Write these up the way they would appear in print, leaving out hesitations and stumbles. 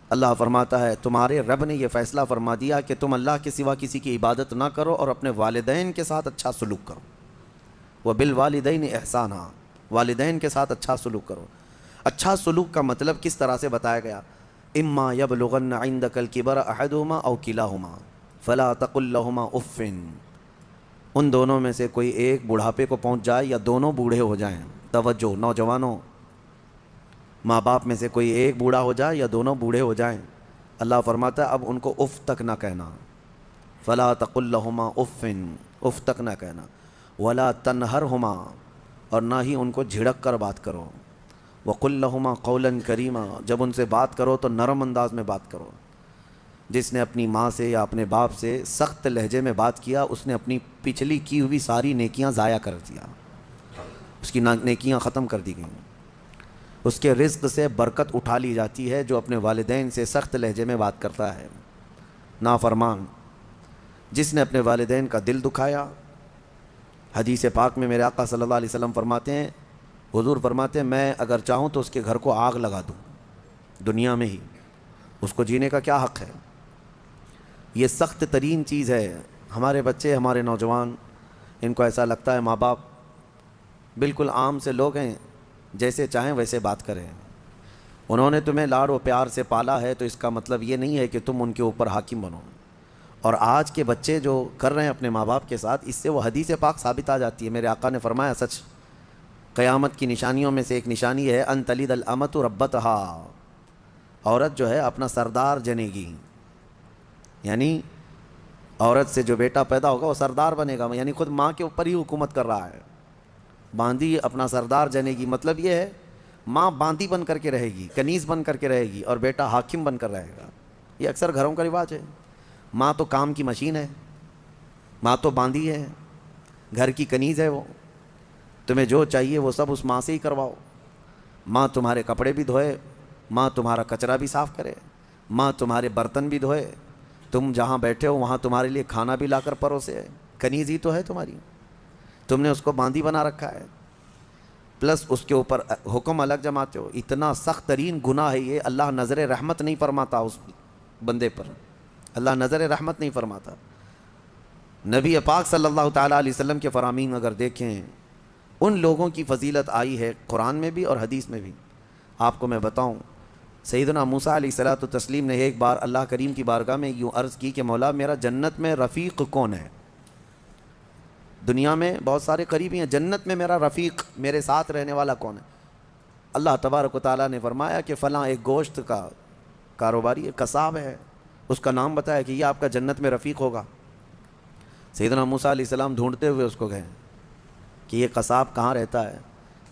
اللہ فرماتا ہے تمہارے رب نے یہ فیصلہ فرما دیا کہ تم اللہ کے سوا کسی کی عبادت نہ کرو اور اپنے والدین کے ساتھ اچھا سلوک کرو. وَبِالْوَالِدَيْنِ احسانا، والدین کے ساتھ اچھا سلوک کرو. اچھا سلوک کا مطلب کس طرح سے بتایا گیا؟ اما یبلغن عندک الکبر احدہما او کلاہما فلا تقل لہما اف، ان دونوں میں سے کوئی ایک بڑھاپے کو پہنچ جائے یا دونوں بوڑھے ہو جائیں. توجہ نوجوانوں، ماں باپ میں سے کوئی ایک بوڑھا ہو جائے یا دونوں بوڑھے ہو جائیں، اللہ فرماتا ہے اب ان کو اف تک نہ کہنا. فلا تقل لہما اف، اف تک نہ کہنا. ولا تنہرہما، اور نہ ہی ان کو جھڑک کر بات کرو. وقل لہما قولا کریما، جب ان سے بات کرو تو نرم انداز میں بات کرو. جس نے اپنی ماں سے یا اپنے باپ سے سخت لہجے میں بات کیا اس نے اپنی پچھلی کی ہوئی ساری نیکیاں ضائع کر دیا، اس کی نیکیاں ختم کر دی گئیں. اس کے رزق سے برکت اٹھا لی جاتی ہے جو اپنے والدین سے سخت لہجے میں بات کرتا ہے. نافرمان جس نے اپنے والدین کا دل دکھایا، حدیث پاک میں میرے آقا صلی اللہ علیہ وسلم فرماتے ہیں، حضور فرماتے ہیں میں اگر چاہوں تو اس کے گھر کو آگ لگا دوں دنیا میں ہی، اس کو جینے کا کیا حق ہے؟ یہ سخت ترین چیز ہے. ہمارے بچے، ہمارے نوجوان، ان کو ایسا لگتا ہے ماں باپ بالکل عام سے لوگ ہیں، جیسے چاہیں ویسے بات کریں. انہوں نے تمہیں لاڑ و پیار سے پالا ہے تو اس کا مطلب یہ نہیں ہے کہ تم ان کے اوپر حاکم بنو. اور آج کے بچے جو کر رہے ہیں اپنے ماں باپ کے ساتھ، اس سے وہ حدیث پاک ثابت آ جاتی ہے. میرے آقا نے فرمایا سچ، قیامت کی نشانیوں میں سے ایک نشانی ہے ان تلد الامۃ ربتہا، عورت جو ہے اپنا سردار جنے گی. یعنی عورت سے جو بیٹا پیدا ہوگا وہ سردار بنے گا، یعنی خود ماں کے اوپر ہی حکومت کر رہا ہے. باندی اپنا سردار جنے گی، مطلب یہ ہے ماں باندی بن کر کے رہے گی، کنیز بن کر کے رہے گی، اور بیٹا حاکم بن کر رہے گا. یہ اکثر گھروں کا رواج ہے. ماں تو کام کی مشین ہے، ماں تو باندی ہے، گھر کی کنیز ہے. وہ تمہیں جو چاہیے وہ سب اس ماں سے ہی کرواؤ. ماں تمہارے کپڑے بھی دھوئے، ماں تمہارا کچرا بھی صاف کرے، ماں تمہارے برتن بھی دھوئے، تم جہاں بیٹھے ہو وہاں تمہارے لیے کھانا بھی لا کر پروسے. کنیز ہی تو ہے تمہاری، تم نے اس کو باندی بنا رکھا ہے، پلس اس کے اوپر حکم الگ جماتے ہو. اتنا سخت ترین گناہ ہے یہ. اللہ نظر رحمت نہیں فرماتا اس بندے پر، اللہ نظر رحمت نہیں فرماتا. نبی پاک صلی اللہ تعالیٰ علیہ وسلم کے فرامین اگر دیکھیں، ان لوگوں کی فضیلت آئی ہے قرآن میں بھی اور حدیث میں بھی. آپ کو میں بتاؤں، سیدنا موسیٰ علیہ الصلوۃ والتسلیم نے ایک بار اللہ کریم کی بارگاہ میں یوں عرض کی کہ مولا میرا جنت میں رفیق کون ہے؟ دنیا میں بہت سارے قریبی ہیں، جنت میں میرا رفیق، میرے ساتھ رہنے والا کون ہے؟ اللہ تبارک و تعالیٰ نے فرمایا کہ فلاں ایک گوشت کا کاروباری ہے، قصاب ہے، اس کا نام بتایا کہ یہ آپ کا جنت میں رفیق ہوگا. سیدنا موسیٰ علیہ السلام ڈھونڈتے ہوئے اس کو گئے کہ یہ قصاب کہاں رہتا ہے.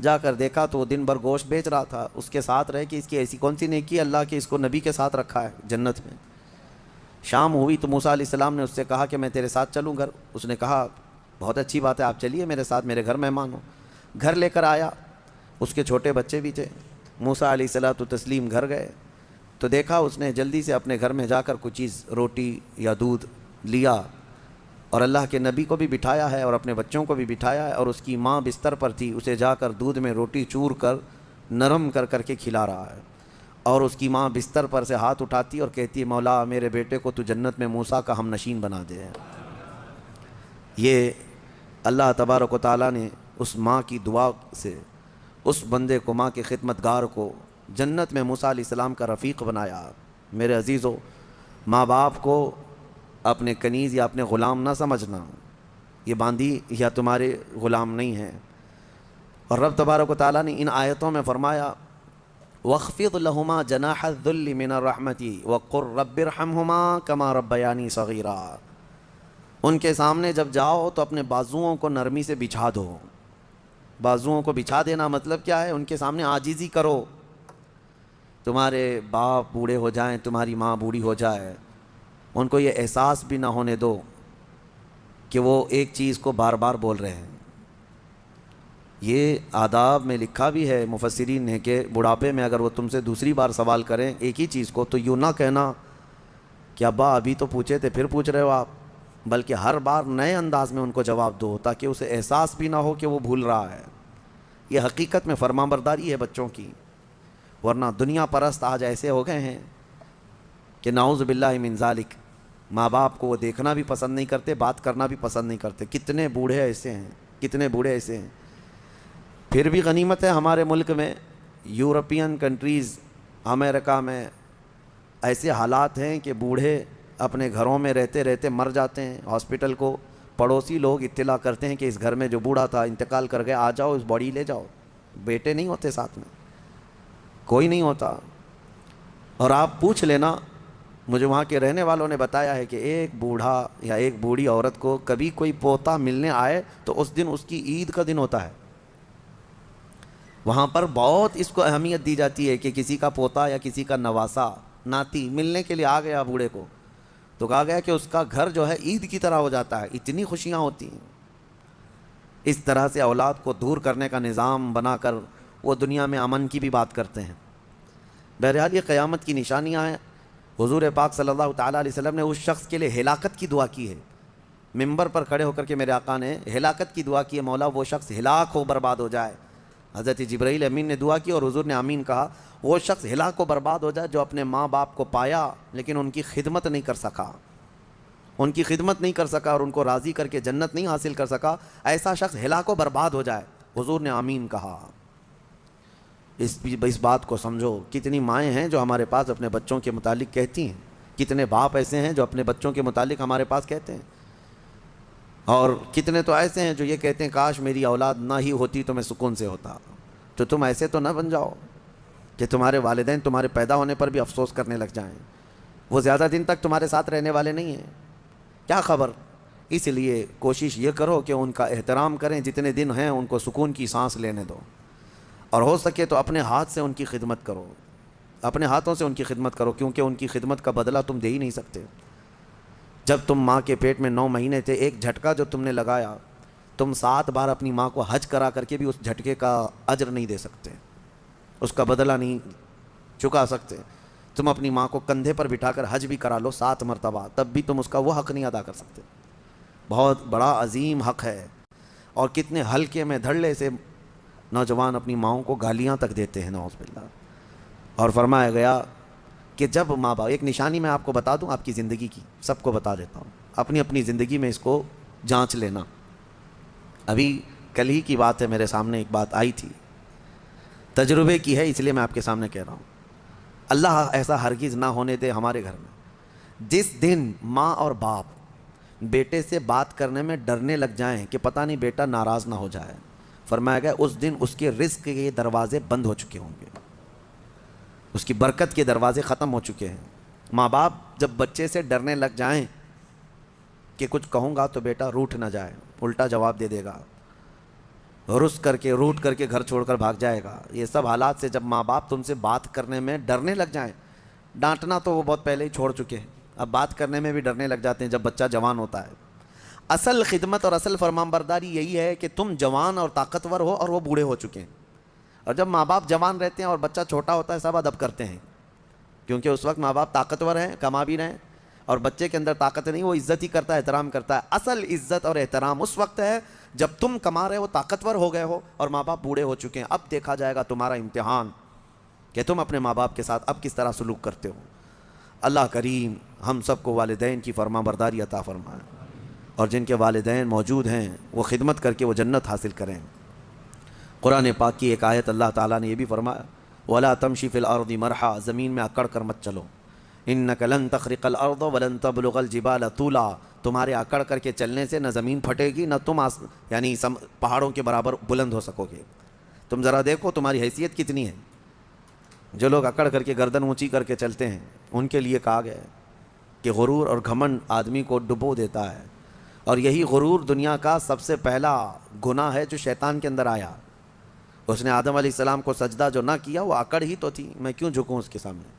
جا کر دیکھا تو وہ دن بھر گوشت بیچ رہا تھا. اس کے ساتھ رہے کہ اس کی ایسی کون سی نیکی اللہ کہ اس کو نبی کے ساتھ رکھا ہے جنت میں. شام ہوئی تو موسیٰ علیہ السلام نے اس سے کہا کہ میں تیرے ساتھ چلوں گھر. اس نے کہا بہت اچھی بات ہے، آپ چلیے میرے ساتھ، میرے گھر مہمان ہو. گھر لے کر آیا، اس کے چھوٹے بچے بھی تھے. موسیٰ علیہ الصلوۃ والتسلیم گھر گئے تو دیکھا اس نے جلدی سے اپنے گھر میں جا کر کچھ چیز روٹی یا دودھ لیا، اور اللہ کے نبی کو بھی بٹھایا ہے اور اپنے بچوں کو بھی بٹھایا ہے، اور اس کی ماں بستر پر تھی، اسے جا کر دودھ میں روٹی چور کر نرم کر کر کے کھلا رہا ہے. اور اس کی ماں بستر پر سے ہاتھ اٹھاتی اور کہتی ہے مولا میرے بیٹے کو تو جنت میں موسیٰ کا ہم نشین بنا دے. یہ اللہ تبارک و تعالیٰ نے اس ماں کی دعا سے اس بندے کو، ماں کے خدمتگار کو، جنت میں موسیٰ علیہ السلام کا رفیق بنایا. میرے عزیزو، ماں باپ کو اپنے کنیز یا اپنے غلام نہ سمجھنا. یہ باندی یا تمہارے غلام نہیں ہیں. اور رب تبارک و تعالیٰ نے ان آیتوں میں فرمایا وَاخْفِضْ لَهُمَا جَنَاحَ الذُّلِّ مِنَ الرَّحْمَةِ وَقُلْ رَبِّ ارْحَمْهُمَا كَمَا رَبَّيَانِي صَغِيرًا. ان کے سامنے جب جاؤ تو اپنے بازوؤں کو نرمی سے بچھا دو. بازوؤں کو بچھا دینا مطلب کیا ہے؟ ان کے سامنے عاجزی کرو. تمہارے باپ بوڑھے ہو جائیں، تمہاری ماں بوڑھی ہو جائے، ان کو یہ احساس بھی نہ ہونے دو کہ وہ ایک چیز کو بار بار بول رہے ہیں. یہ آداب میں لکھا بھی ہے مفسرین نے کہ بڑھاپے میں اگر وہ تم سے دوسری بار سوال کریں ایک ہی چیز کو تو یوں نہ کہنا کہ ابا ابھی تو پوچھے تھے پھر پوچھ رہے ہو آپ، بلکہ ہر بار نئے انداز میں ان کو جواب دو تاکہ اسے احساس بھی نہ ہو کہ وہ بھول رہا ہے. یہ حقیقت میں فرمانبرداری ہے بچوں کی. ورنہ دنیا پرست آج ایسے ہو گئے ہیں کہ نعوذ باللہ من ذالک، ماں باپ کو وہ دیکھنا بھی پسند نہیں کرتے، بات کرنا بھی پسند نہیں کرتے. کتنے بوڑھے ایسے ہیں، کتنے بوڑھے ایسے ہیں. پھر بھی غنیمت ہے ہمارے ملک میں، یورپین کنٹریز، امریکہ میں ایسے حالات ہیں کہ بوڑھے اپنے گھروں میں رہتے رہتے مر جاتے ہیں. ہاسپٹل کو پڑوسی لوگ اطلاع کرتے ہیں کہ اس گھر میں جو بوڑھا تھا انتقال کر گیا، آ جاؤ اس باڈی لے جاؤ. بیٹے نہیں ہوتے ساتھ میں، کوئی نہیں ہوتا. اور آپ پوچھ لینا، مجھے وہاں کے رہنے والوں نے بتایا ہے کہ ایک بوڑھا یا ایک بوڑھی عورت کو کبھی کوئی پوتا ملنے آئے تو اس دن اس کی عید کا دن ہوتا ہے. وہاں پر بہت اس کو اہمیت دی جاتی ہے کہ کسی کا پوتا یا کسی کا نواسا ناتی ملنے کے لیے آ گیا بوڑھے کو، تو کہا گیا کہ اس کا گھر جو ہے عید کی طرح ہو جاتا ہے. اتنی خوشیاں ہوتی ہیں. اس طرح سے اولاد کو دور کرنے کا نظام بنا کر وہ دنیا میں امن کی بھی بات کرتے ہیں. بہرحال یہ قیامت کی نشانیاں ہیں. حضور پاک صلی اللہ تعالیٰ علیہ وسلم نے اس شخص کے لیے ہلاکت کی دعا کی ہے. ممبر پر کھڑے ہو کر کے میرے آقا نے ہلاکت کی دعا کی ہے، مولا وہ شخص ہلاک ہو، برباد ہو جائے. حضرت جبرائیل امین نے دعا کی اور حضور نے آمین کہا. وہ شخص ہلاک و برباد ہو جائے جو اپنے ماں باپ کو پایا لیکن ان کی خدمت نہیں کر سکا، ان کی خدمت نہیں کر سکا اور ان کو راضی کر کے جنت نہیں حاصل کر سکا. ایسا شخص ہلاک و برباد ہو جائے. حضور نے آمین کہا. اس بات کو سمجھو. کتنی مائیں ہیں جو ہمارے پاس اپنے بچوں کے متعلق کہتی ہیں، کتنے باپ ایسے ہیں جو اپنے بچوں کے متعلق ہمارے پاس کہتے ہیں، اور کتنے تو ایسے ہیں جو یہ کہتے ہیں کاش میری اولاد نہ ہی ہوتی تو میں سکون سے ہوتا. تو تم ایسے تو نہ بن جاؤ کہ تمہارے والدین تمہارے پیدا ہونے پر بھی افسوس کرنے لگ جائیں. وہ زیادہ دن تک تمہارے ساتھ رہنے والے نہیں ہیں، کیا خبر. اس لیے کوشش یہ کرو کہ ان کا احترام کریں، جتنے دن ہیں ان کو سکون کی سانس لینے دو، اور ہو سکے تو اپنے ہاتھ سے ان کی خدمت کرو، اپنے ہاتھوں سے ان کی خدمت کرو، کیونکہ ان کی خدمت کا بدلہ تم دے ہی نہیں سکتے. جب تم ماں کے پیٹ میں 9 مہینے تھے، ایک جھٹکا جو تم نے لگایا، تم 7 بار اپنی ماں کو حج کرا کر کے بھی اس جھٹکے کا اجر نہیں دے سکتے، اس کا بدلہ نہیں چکا سکتے. تم اپنی ماں کو کندھے پر بٹھا کر حج بھی کرا لو 7 مرتبہ، تب بھی تم اس کا وہ حق نہیں ادا کر سکتے. بہت بڑا عظیم حق ہے. اور کتنے ہلکے میں دھڑلے سے نوجوان اپنی ماؤں کو گالیاں تک دیتے ہیں، نعوذ باللہ. اور فرمایا گیا کہ جب ماں باپ، ایک نشانی میں آپ کو بتا دوں آپ کی زندگی کی، سب کو بتا دیتا ہوں، اپنی اپنی زندگی میں اس کو جانچ لینا. ابھی کل ہی کی بات ہے، میرے سامنے ایک بات آئی تھی، تجربے کی ہے، اس لیے میں آپ کے سامنے کہہ رہا ہوں. اللہ ایسا ہرگز نہ ہونے دے ہمارے گھر میں جس دن ماں اور باپ بیٹے سے بات کرنے میں ڈرنے لگ جائیں کہ پتہ نہیں بیٹا ناراض نہ ہو جائے. فرمایا گیا اس دن اس کے رزق کے دروازے بند ہو چکے ہوں گے، اس کی برکت کے دروازے ختم ہو چکے ہیں. ماں باپ جب بچے سے ڈرنے لگ جائیں کہ کچھ کہوں گا تو بیٹا روٹھ نہ جائے، الٹا جواب دے دے گا، روٹ کر کے گھر چھوڑ کر بھاگ جائے گا. یہ سب حالات سے جب ماں باپ تم سے بات کرنے میں ڈرنے لگ جائیں، ڈانٹنا تو وہ بہت پہلے ہی چھوڑ چکے ہیں، اب بات کرنے میں بھی ڈرنے لگ جاتے ہیں جب بچہ جوان ہوتا ہے. اصل خدمت اور اصل فرمانبرداری یہی ہے کہ تم جوان اور طاقتور ہو اور وہ بوڑھے ہو چکے ہیں. اور جب ماں باپ جوان رہتے ہیں اور بچہ چھوٹا ہوتا ہے سب ادب کرتے ہیں، کیونکہ اس وقت ماں باپ طاقتور ہیں، کما بھی رہے ہیں، اور بچے کے اندر طاقت نہیں، وہ عزت ہی کرتا ہے، احترام کرتا ہے. اصل عزت اور احترام اس وقت ہے جب تم کما رہے ہو، طاقتور ہو گئے ہو اور ماں باپ بوڑھے ہو چکے ہیں. اب دیکھا جائے گا تمہارا امتحان کہ تم اپنے ماں باپ کے ساتھ اب کس طرح سلوک کرتے ہو. اللہ کریم ہم سب کو والدین کی فرما برداری عطا فرمائے، اور جن کے والدین موجود ہیں وہ خدمت کر کے وہ جنت حاصل کریں. قرآن پاک کی ایک آیت اللہ تعالیٰ نے یہ بھی فرمایا، وَلَا تَمْشِ فِي الْأَرْضِ مَرْحًا، زمین میں اکڑ کر مت چلو، إِنَّكَ لَن تَخْرِقَ الْأَرْضَ وَلَن تَبْلُغَ الْجِبَالَ طُولًا، تمہارے اکڑ کر کے چلنے سے نہ زمین پھٹے گی نہ تم یعنی پہاڑوں کے برابر بلند ہو سکو گے. تم ذرا دیکھو تمہاری حیثیت کتنی ہے. جو لوگ اکڑ کر کے گردن اونچی کر کے چلتے ہیں ان کے لیے کہا گیا ہے کہ غرور اور گھمنڈ آدمی کو ڈبو دیتا ہے، اور یہی غرور دنیا کا سب سے پہلا گناہ ہے جو شیطان کے اندر آیا. اس نے آدم علیہ السلام کو سجدہ جو نہ کیا وہ اکڑ ہی تو تھی، میں کیوں جھکوں اس کے سامنے.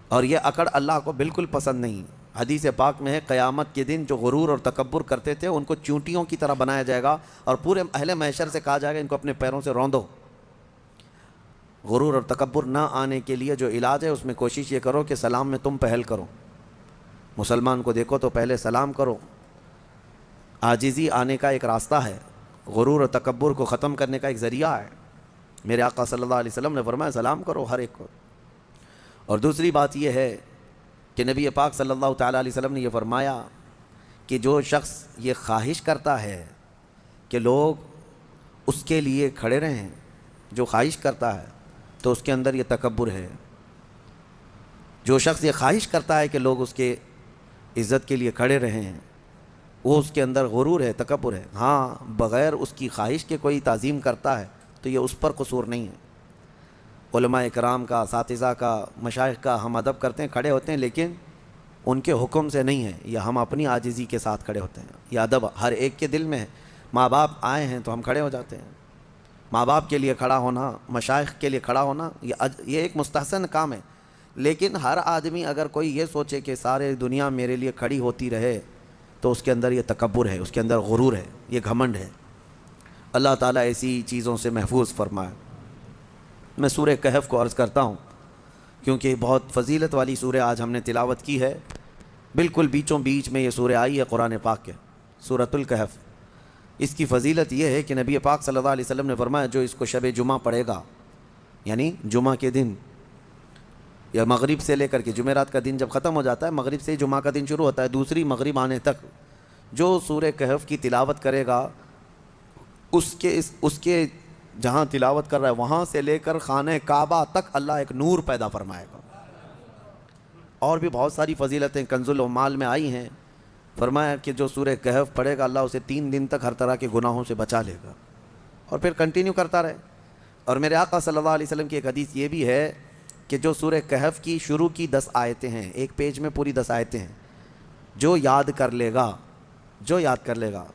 اور یہ اکڑ اللہ کو بالکل پسند نہیں. حدیث پاک میں ہے قیامت کے دن جو غرور اور تکبر کرتے تھے ان کو چونٹیوں کی طرح بنایا جائے گا، اور پورے اہل محشر سے کہا جائے گا ان کو اپنے پیروں سے روندو. غرور اور تکبر نہ آنے کے لیے جو علاج ہے اس میں کوشش یہ کرو کہ سلام میں تم پہل کرو. مسلمان کو دیکھو تو پہلے سلام کرو. عاجزی آنے کا ایک راستہ ہے، غرور اور تکبر کو ختم کرنے کا ایک ذریعہ ہے. میرے آقا صلی اللہ علیہ وسلم نے فرمایا سلام کرو ہر ایک کو. اور دوسری بات یہ ہے کہ نبی پاک صلی اللہ تعالیٰ علیہ وسلم نے یہ فرمایا کہ جو شخص یہ خواہش کرتا ہے کہ لوگ اس کے لیے کھڑے رہیں، جو خواہش کرتا ہے تو اس کے اندر یہ تکبر ہے۔ جو شخص یہ خواہش کرتا ہے کہ لوگ اس کے عزت کے لیے کھڑے رہیں، وہ اس کے اندر غرور ہے، تکبر ہے۔ ہاں، بغیر اس کی خواہش کے کوئی تعظیم کرتا ہے تو یہ اس پر قصور نہیں ہے۔ علماء کرام کا، اساتذہ کا، مشائخ کا ہم ادب کرتے ہیں، کھڑے ہوتے ہیں، لیکن ان کے حکم سے نہیں ہے، یہ ہم اپنی عاجزی کے ساتھ کھڑے ہوتے ہیں۔ یہ ادب ہر ایک کے دل میں ہے۔ ماں باپ آئے ہیں تو ہم کھڑے ہو جاتے ہیں۔ ماں باپ کے لیے کھڑا ہونا، مشائخ کے لیے کھڑا ہونا، یہ ایک مستحسن کام ہے۔ لیکن ہر آدمی اگر کوئی یہ سوچے کہ سارے دنیا میرے لیے کھڑی ہوتی رہے تو اس کے اندر یہ تکبر ہے، اس کے اندر غرور ہے، یہ گھمنڈ ہے۔ اللہ تعالیٰ ایسی چیزوں سے محفوظ فرمائے۔ میں سورہ کہف کو عرض کرتا ہوں کیونکہ بہت فضیلت والی سورہ آج ہم نے تلاوت کی ہے۔ بالکل بیچوں بیچ میں یہ سورہ آئی ہے قرآن پاک کے، سورۃ الکہف۔ اس کی فضیلت یہ ہے کہ نبی پاک صلی اللہ علیہ وسلم نے فرمایا جو اس کو شب جمعہ پڑھے گا، یعنی جمعہ کے دن یا مغرب سے لے کر کے جمعرات کا دن جب ختم ہو جاتا ہے، مغرب سے جمعہ کا دن شروع ہوتا ہے، دوسری مغرب آنے تک جو سورہ کہف کی تلاوت کرے گا، اس کے جہاں تلاوت کر رہا ہے وہاں سے لے کر خانہ کعبہ تک اللہ ایک نور پیدا فرمائے گا۔ اور بھی بہت ساری فضیلتیں کنز العمال میں آئی ہیں۔ فرمایا کہ جو سورہ کہف پڑھے گا اللہ اسے 3 دن تک ہر طرح کے گناہوں سے بچا لے گا، اور پھر کنٹینیو کرتا رہے۔ اور میرے آقا صلی اللہ علیہ وسلم کی ایک حدیث یہ بھی ہے کہ جو سورہ کہف کی شروع کی 10 آیتیں ہیں، ایک پیج میں پوری 10 آیتیں ہیں، جو یاد کر لے گا،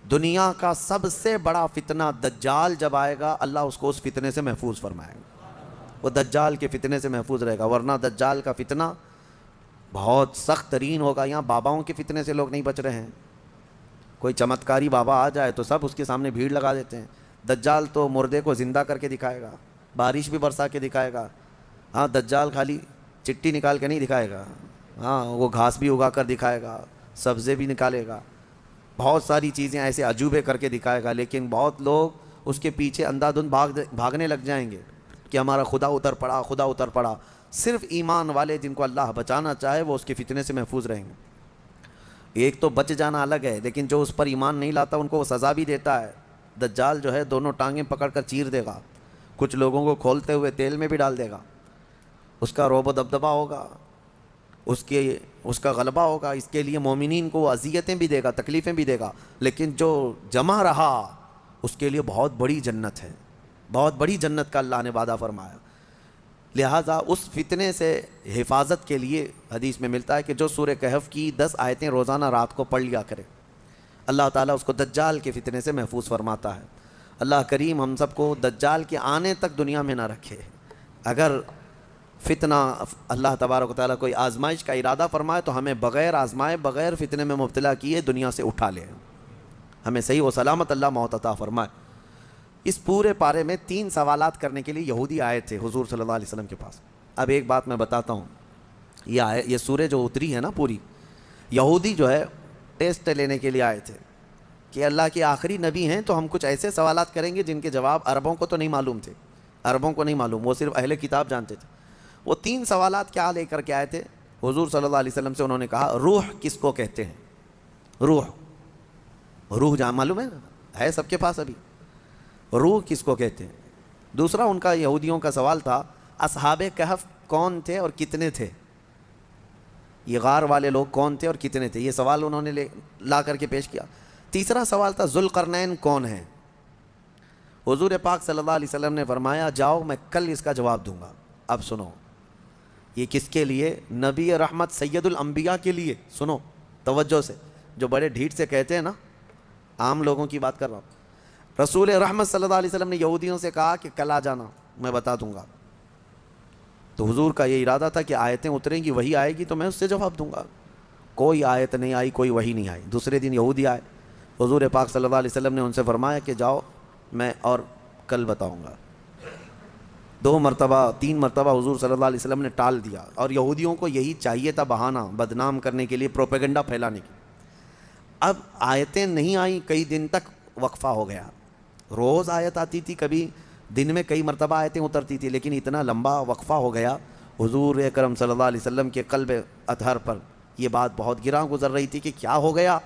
دنیا کا سب سے بڑا فتنہ دجال جب آئے گا اللہ اس کو اس فتنے سے محفوظ فرمائے گا۔ وہ دجال کے فتنے سے محفوظ رہے گا، ورنہ دجال کا فتنہ بہت سخت ترین ہوگا۔ یہاں باباؤں کے فتنے سے لوگ نہیں بچ رہے ہیں۔ کوئی چمتکاری بابا آ جائے تو سب اس کے سامنے بھیڑ لگا دیتے ہیں۔ دجال تو مردے کو زندہ کر کے دکھائے گا، بارش بھی برسا کے دکھائے گا۔ ہاں، دجال خالی چٹی نکال کے نہیں دکھائے گا، ہاں وہ گھاس بھی اگا کر دکھائے گا، سبزے بھی نکالے گا، بہت ساری چیزیں ایسے عجوبے کر کے دکھائے گا۔ لیکن بہت لوگ اس کے پیچھے اندھا دھند بھاگنے لگ جائیں گے کہ ہمارا خدا اتر پڑا۔ صرف ایمان والے جن کو اللہ بچانا چاہے وہ اس کے فتنے سے محفوظ رہیں گے۔ ایک تو بچ جانا الگ ہے، لیکن جو اس پر ایمان نہیں لاتا ان کو وہ سزا بھی دیتا ہے۔ دجال جو ہے دونوں ٹانگیں پکڑ کر چیر دے گا، کچھ لوگوں کو کھولتے ہوئے تیل میں بھی ڈال دے گا۔ اس کا رعب و دبدبہ ہوگا، اس کا غلبہ ہوگا۔ اس کے لیے مومنین کو اذیتیں بھی دے گا، تکلیفیں بھی دے گا، لیکن جو جمع رہا اس کے لیے بہت بڑی جنت ہے، بہت بڑی جنت کا اللہ نے وعدہ فرمایا۔ لہٰذا اس فتنے سے حفاظت کے لیے حدیث میں ملتا ہے کہ جو سورہ کہف کی 10 آیتیں روزانہ رات کو پڑھ لیا کرے، اللہ تعالیٰ اس کو دجال کے فتنے سے محفوظ فرماتا ہے۔ اللہ کریم ہم سب کو دجال کے آنے تک دنیا میں نہ رکھے۔ اگر فتنہ اللہ تبارک و تعالیٰ کوئی آزمائش کا ارادہ فرمائے تو ہمیں بغیر آزمائے، بغیر فتنے میں مبتلا کیے دنیا سے اٹھا لے، ہمیں صحیح و سلامت اللہ موت عطا فرمائے۔ اس پورے پارے میں 3 سوالات کرنے کے لیے یہودی آئے تھے حضور صلی اللہ علیہ وسلم کے پاس۔ اب ایک بات میں بتاتا ہوں، یہ سورہ جو اتری ہے نا پوری، یہودی جو ہے ٹیسٹ لینے کے لیے آئے تھے کہ اللہ کے آخری نبی ہیں تو ہم کچھ ایسے سوالات کریں گے جن کے جواب عربوں کو تو نہیں معلوم تھے، عربوں کو نہیں معلوم، وہ صرف اہل کتاب جانتے تھے۔ وہ 3 سوالات کیا لے کر کے آئے تھے حضور صلی اللہ علیہ وسلم سے؟ انہوں نے کہا روح کس کو کہتے ہیں؟ روح جہاں معلوم ہے سب کے پاس ابھی، روح کس کو کہتے ہیں؟ دوسرا ان کا یہودیوں کا سوال تھا اصحاب کہف کون تھے اور کتنے تھے؟ یہ غار والے لوگ کون تھے اور کتنے تھے؟ یہ سوال انہوں نے لا کر کے پیش کیا۔ تیسرا سوال تھا ذوالقرنین کون ہیں؟ حضور پاک صلی اللہ علیہ وسلم نے فرمایا جاؤ میں کل اس کا جواب دوں گا۔ اب سنو، یہ کس کے لیے؟ نبی رحمت سید الانبیاء کے لیے۔ سنو توجہ سے، جو بڑے ڈھیٹ سے کہتے ہیں نا، عام لوگوں کی بات کر رہا ہوں۔ رسول رحمت صلی اللہ علیہ وسلم نے یہودیوں سے کہا کہ کل آ جانا میں بتا دوں گا۔ تو حضور کا یہ ارادہ تھا کہ آیتیں اتریں گی، وہی آئے گی تو میں اس سے جواب دوں گا۔ کوئی آیت نہیں آئی، کوئی وحی نہیں آئی۔ دوسرے دن یہودی آئے، حضور پاک صلی اللہ علیہ وسلم نے ان سے فرمایا کہ جاؤ میں اور کل بتاؤں گا۔ 2 مرتبہ 3 مرتبہ حضور صلی اللہ علیہ وسلم نے ٹال دیا، اور یہودیوں کو یہی چاہیے تھا، بہانہ بدنام کرنے کے لیے، پروپیگنڈا پھیلانے کے لیے۔ اب آیتیں نہیں آئیں، کئی دن تک وقفہ ہو گیا۔ روز آیت آتی تھی، کبھی دن میں کئی مرتبہ آیتیں اترتی تھی، لیکن اتنا لمبا وقفہ ہو گیا۔ حضور اکرم صلی اللہ علیہ وسلم کے قلب اطہر پر یہ بات بہت گراں گزر رہی تھی کہ کیا ہو گیا.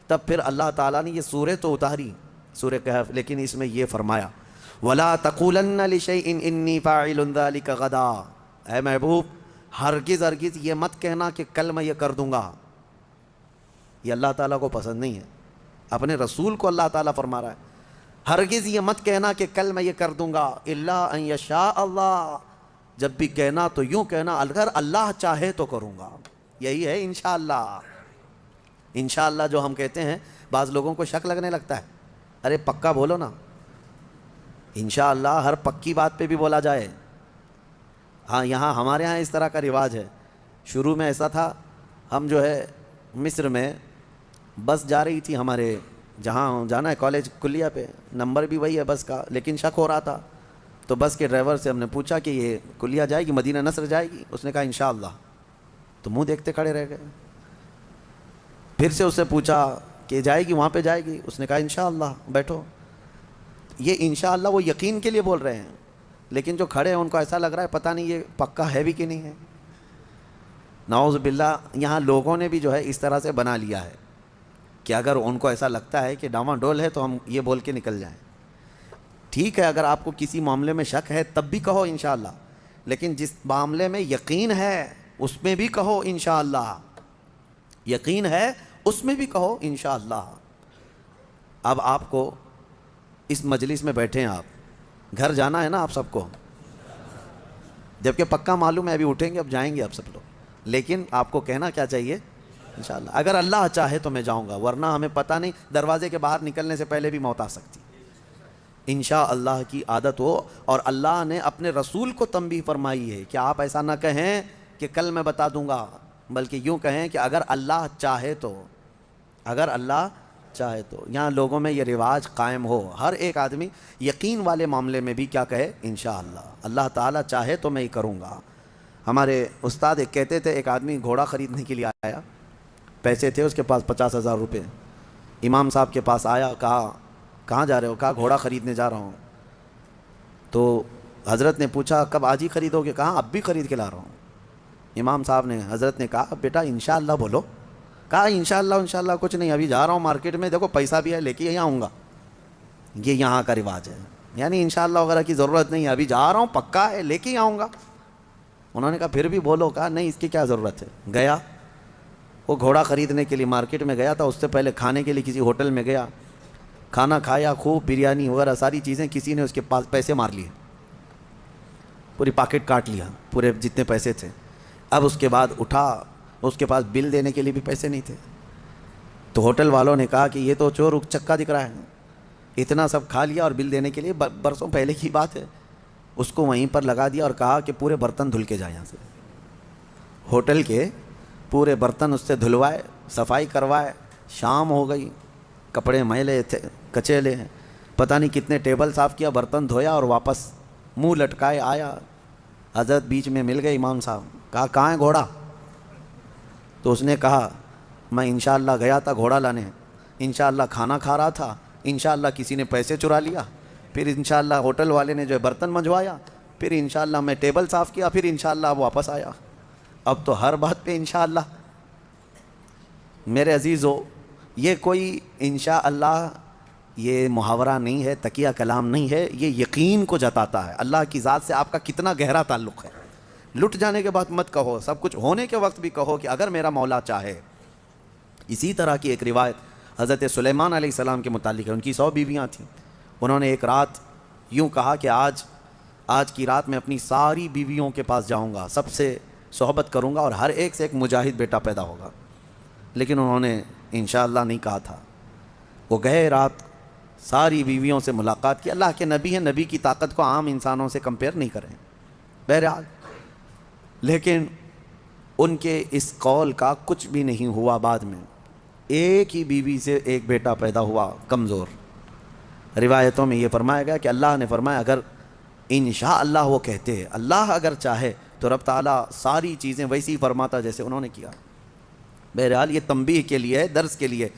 تب پھر اللہ تعالیٰ نے یہ سورہ تو اتاری، سورہ کہف، لیکن اس میں یہ فرمایا وَلَا تَقُولَنَّ لِشَيْءٍ إِنِّي فَاعِلٌ ذَلِكَ غَدًا. اے محبوب ہرگز ہرگز یہ مت کہنا کہ کل میں یہ کر دوں گا. یہ اللہ تعالیٰ کو پسند نہیں ہے. اپنے رسول کو اللہ تعالیٰ فرما رہا ہے ہرگز یہ مت کہنا کہ کل میں یہ کر دوں گا. الا ان یشاء اللہ، جب بھی کہنا تو یوں کہنا اگر اللہ چاہے تو کروں گا. یہی ہے انشاءاللہ. انشاءاللہ جو ہم کہتے ہیں بعض لوگوں کو شک لگنے لگتا ہے، ارے پکا بولو نا. انشاءاللہ ہر پکی بات پہ بھی بولا جائے. ہاں یہاں ہمارے ہاں اس طرح کا رواج ہے. شروع میں ایسا تھا، ہم جو ہے مصر میں بس جا رہی تھی ہمارے جہاں جانا ہے کالج کلیہ پہ، نمبر بھی وہی ہے بس کا، لیکن شک ہو رہا تھا. تو بس کے ڈرائیور سے ہم نے پوچھا کہ یہ کلیہ جائے گی، مدینہ نصر جائے گی؟ اس نے کہا انشاءاللہ. تو منہ دیکھتے کھڑے رہ گئے. پھر سے اس سے پوچھا کہ جائے گی وہاں پہ جائے گی؟ اس نے کہا انشاءاللہ بیٹھو. یہ انشاءاللہ وہ یقین کے لیے بول رہے ہیں، لیکن جو کھڑے ہیں ان کو ایسا لگ رہا ہے پتہ نہیں یہ پکا ہے بھی کہ نہیں ہے. نعوذ باللہ یہاں لوگوں نے بھی جو ہے اس طرح سے بنا لیا ہے کہ اگر ان کو ایسا لگتا ہے کہ ڈاواں ڈول ہے تو ہم یہ بول کے نکل جائیں. ٹھیک ہے، اگر آپ کو کسی معاملے میں شک ہے تب بھی کہو انشاءاللہ، لیکن جس معاملے میں یقین ہے اس میں بھی کہو انشاءاللہ. یقین ہے اس میں بھی کہو انشاءاللہ. اب آپ کو اس مجلس میں بیٹھے ہیں، آپ گھر جانا ہے نا آپ سب کو، جبکہ پکا معلوم ہے ابھی اٹھیں گے اب جائیں گے آپ سب لوگ، لیکن آپ کو کہنا کیا چاہیے؟ انشاءاللہ. اگر اللہ چاہے تو میں جاؤں گا، ورنہ ہمیں پتہ نہیں دروازے کے باہر نکلنے سے پہلے بھی موت آ سکتی. انشاءاللہ کی عادت ہو. اور اللہ نے اپنے رسول کو تنبیہ فرمائی ہے کہ آپ ایسا نہ کہیں کہ کل میں بتا دوں گا، بلکہ یوں کہیں کہ اگر اللہ چاہے تو. اگر اللہ چاہے تو. یہاں لوگوں میں یہ رواج قائم ہو، ہر ایک آدمی یقین والے معاملے میں بھی کیا کہے؟ انشاءاللہ. اللہ تعالیٰ چاہے تو میں ہی کروں گا. ہمارے استاد ایک کہتے تھے، ایک آدمی گھوڑا خریدنے کے لیے آیا، پیسے تھے اس کے پاس 50,000 روپے. امام صاحب کے پاس آیا، کہا کہاں جا رہے ہو؟ کہا گھوڑا خریدنے جا رہا ہوں. تو حضرت نے پوچھا کب؟ آج ہی خریدو گے؟ کہا اب بھی خرید کے لا رہا ہوں. امام صاحب نے حضرت نے کہا بیٹا انشاءاللہ بولو. کہا انشاءاللہ کچھ نہیں، ابھی جا رہا ہوں مارکیٹ میں، دیکھو پیسہ بھی ہے لے کے یہاں آؤں گا. یہ یہاں کا رواج ہے، یعنی انشاءاللہ وغیرہ کی ضرورت نہیں ہے، ابھی جا رہا ہوں پکا ہے لے کے ہی آؤں گا. انہوں نے کہا پھر بھی بولو. کہا نہیں اس کی کیا ضرورت ہے. گیا وہ گھوڑا خریدنے کے لیے مارکیٹ میں گیا تھا، اس سے پہلے کھانے کے لیے کسی ہوٹل میں گیا، کھانا کھایا خوب، بریانی وغیرہ ساری چیزیں. کسی نے اس کے پاس پیسے مار لیے، پوری پاکٹ کاٹ لیا، پورے جتنے پیسے تھے. اب اس کے بعد اٹھا، اس کے پاس بل دینے کے لیے بھی پیسے نہیں تھے. تو ہوٹل والوں نے کہا کہ یہ تو چور چکا دکھ رہا ہے، اتنا سب کھا لیا اور بل دینے کے لیے برسوں پہلے کی بات ہے. اس کو وہیں پر لگا دیا اور کہا کہ پورے برتن دھل کے جائیں یہاں سے. ہوٹل کے پورے برتن اس سے دھلوائے، صفائی کروائے. شام ہو گئی، کپڑے میلے تھے کچیلے ہیں، پتہ نہیں کتنے ٹیبل صاف کیا، برتن دھویا اور واپس منہ لٹکائے آیا. حضرت بیچ میں مل گئے امام صاحب. کہا کہاں ہے گھوڑا؟ تو اس نے کہا میں انشاءاللہ گیا تھا گھوڑا لانے، انشاءاللہ کھانا کھا رہا تھا، انشاءاللہ کسی نے پیسے چرا لیا، پھر انشاءاللہ ہوٹل والے نے جو ہے برتن منجوایا، پھر انشاءاللہ میں ٹیبل صاف کیا، پھر انشاءاللہ اب واپس آیا. اب تو ہر بات پہ انشاءاللہ. میرے عزیزو یہ کوئی انشاءاللہ یہ محاورہ نہیں ہے، تکیہ کلام نہیں ہے، یہ یقین کو جتاتا ہے. اللہ کی ذات سے آپ کا کتنا گہرا تعلق ہے. لٹ جانے کے بعد مت کہو، سب کچھ ہونے کے وقت بھی کہو کہ اگر میرا مولا چاہے. اسی طرح کی ایک روایت حضرت سلیمان علیہ السلام کے متعلق ہے. ان کی 100 بیویاں تھیں. انہوں نے ایک رات یوں کہا کہ آج کی رات میں اپنی ساری بیویوں کے پاس جاؤں گا، سب سے صحبت کروں گا اور ہر ایک سے ایک مجاہد بیٹا پیدا ہوگا. لیکن انہوں نے انشاءاللہ نہیں کہا تھا. وہ گئے، رات ساری بیویوں سے ملاقات کی. اللہ کے نبی ہیں، نبی کی طاقت کو عام انسانوں سے کمپیئر نہیں کریں بہرحال. لیکن ان کے اس قول کا کچھ بھی نہیں ہوا. بعد میں ایک ہی بیوی سے ایک بیٹا پیدا ہوا کمزور. روایتوں میں یہ فرمایا گیا کہ اللہ نے فرمایا اگر انشاءاللہ وہ کہتے، اللہ اگر چاہے تو رب تعالیٰ ساری چیزیں ویسی ہی فرماتا جیسے انہوں نے کیا. بہرحال یہ تنبیہ کے لیے ہے، درس کے لیے.